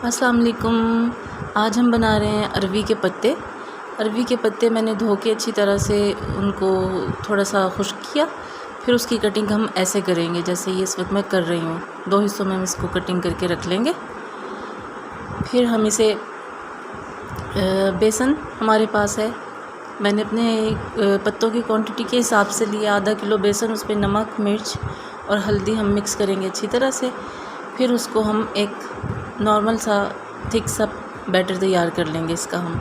अस्सलाम वालेकुम। आज हम बना रहे हैं अरवी के पत्ते। अरवी के पत्ते मैंने धो के अच्छी तरह से उनको थोड़ा सा खुश्क किया, फिर उसकी कटिंग हम ऐसे करेंगे जैसे ये इस वक्त मैं कर रही हूँ। 2 हिस्सों में हम इसको कटिंग करके रख लेंगे। फिर हम इसे बेसन हमारे पास है, मैंने अपने पत्तों की क्वांटिटी के हिसाब से लिया। आधा किलो बेसन, उस पर नमक, मिर्च और हल्दी हम मिक्स करेंगे अच्छी तरह से। फिर उसको हम एक नॉर्मल सा थिक सा बैटर तैयार कर लेंगे इसका हम।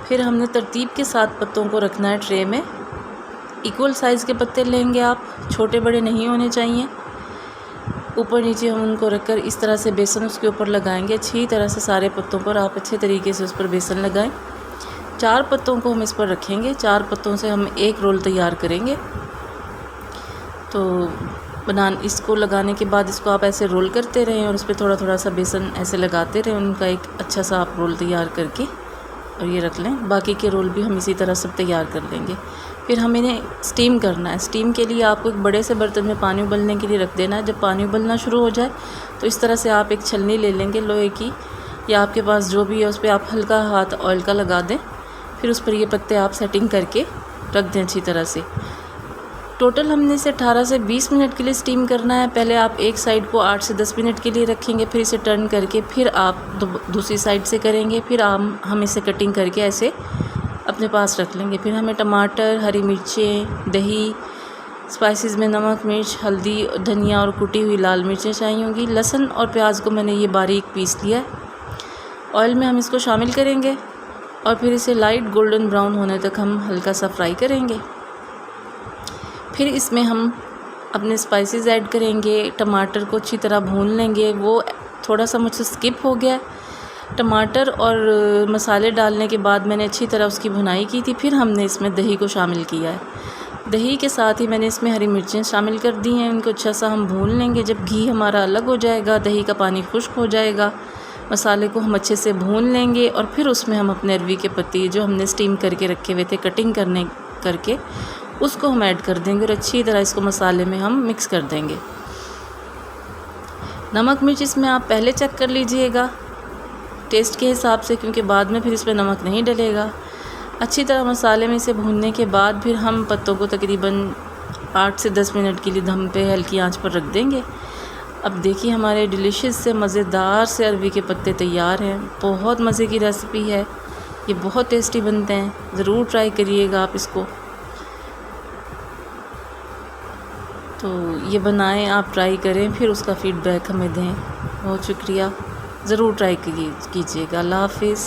फिर हमने तरतीब के साथ पत्तों को रखना है ट्रे में। इक्वल साइज़ के पत्ते लेंगे आप, छोटे बड़े नहीं होने चाहिए। ऊपर नीचे हम उनको रखकर इस तरह से बेसन उसके ऊपर लगाएंगे अच्छी तरह से। सारे पत्तों पर आप अच्छे तरीके से उस पर बेसन लगाएं। 4 पत्तों को हम इस पर रखेंगे। 4 पत्तों से हम एक रोल तैयार करेंगे। तो इसको लगाने के बाद इसको आप ऐसे रोल करते रहें और उस पर थोड़ा थोड़ा सा बेसन ऐसे लगाते रहें। उनका एक अच्छा सा आप रोल तैयार करके और ये रख लें। बाकी के रोल भी हम इसी तरह सब तैयार कर लेंगे। फिर हम इन्हें स्टीम करना है। स्टीम के लिए आपको एक बड़े से बर्तन में पानी उबलने के लिए रख देना है। जब पानी उबलना शुरू हो जाए तो इस तरह से आप एक छलनी ले लेंगे लोहे की, या आपके पास जो भी है उस पर आप हल्का हाथ ऑयल का लगा दें। फिर उस पर ये पत्ते आप सेटिंग करके रख दें अच्छी तरह से। टोटल हमने इसे 18 से 20 मिनट के लिए स्टीम करना है। पहले आप एक साइड को 8 से 10 मिनट के लिए रखेंगे, फिर इसे टर्न करके फिर आप दूसरी साइड से करेंगे। फिर हम इसे कटिंग करके ऐसे अपने पास रख लेंगे। फिर हमें टमाटर, हरी मिर्चें, दही, स्पाइसेस में नमक, मिर्च, हल्दी, धनिया और कुटी हुई लाल मिर्चें चाहिए होंगी। लहसुन और प्याज को मैंने ये बारीक पीस लिया है। ऑयल में हम इसको शामिल करेंगे और फिर इसे लाइट गोल्डन ब्राउन होने तक हम हल्का सा फ्राई करेंगे। फिर इसमें हम अपने स्पाइसेस ऐड करेंगे। टमाटर को अच्छी तरह भून लेंगे। वो थोड़ा सा मुझसे स्किप हो गया। टमाटर और मसाले डालने के बाद मैंने अच्छी तरह उसकी भुनाई की थी। फिर हमने इसमें दही को शामिल किया है। दही के साथ ही मैंने इसमें हरी मिर्चें शामिल कर दी हैं। उनको अच्छा सा हम भून लेंगे। जब घी हमारा अलग हो जाएगा, दही का पानी खुश्क हो जाएगा, मसाले को हम अच्छे से भून लेंगे और फिर उसमें हम अपने अरवी के पत्ते जो हमने स्टीम करके रखे हुए थे कटिंग करके उसको हम ऐड कर देंगे और अच्छी तरह इसको मसाले में हम मिक्स कर देंगे। नमक मिर्च इसमें आप पहले चेक कर लीजिएगा टेस्ट के हिसाब से, क्योंकि बाद में फिर इसमें नमक नहीं डलेगा। अच्छी तरह मसाले में इसे भूनने के बाद फिर हम पत्तों को तकरीबन 8 से 10 मिनट के लिए दम पे हल्की आंच पर रख देंगे। अब देखिए हमारे डिलीशियस से मज़ेदार से अरवी के पत्ते तैयार हैं। बहुत मज़े की रेसिपी है, ये बहुत टेस्टी बनते हैं। ज़रूर ट्राई करिएगा आप इसको। तो ये बनाएं, आप ट्राई करें, फिर उसका फ़ीडबैक हमें दें। बहुत शुक्रिया, ज़रूर ट्राई कीजिएगा। अल्लाह हाफ़िज़।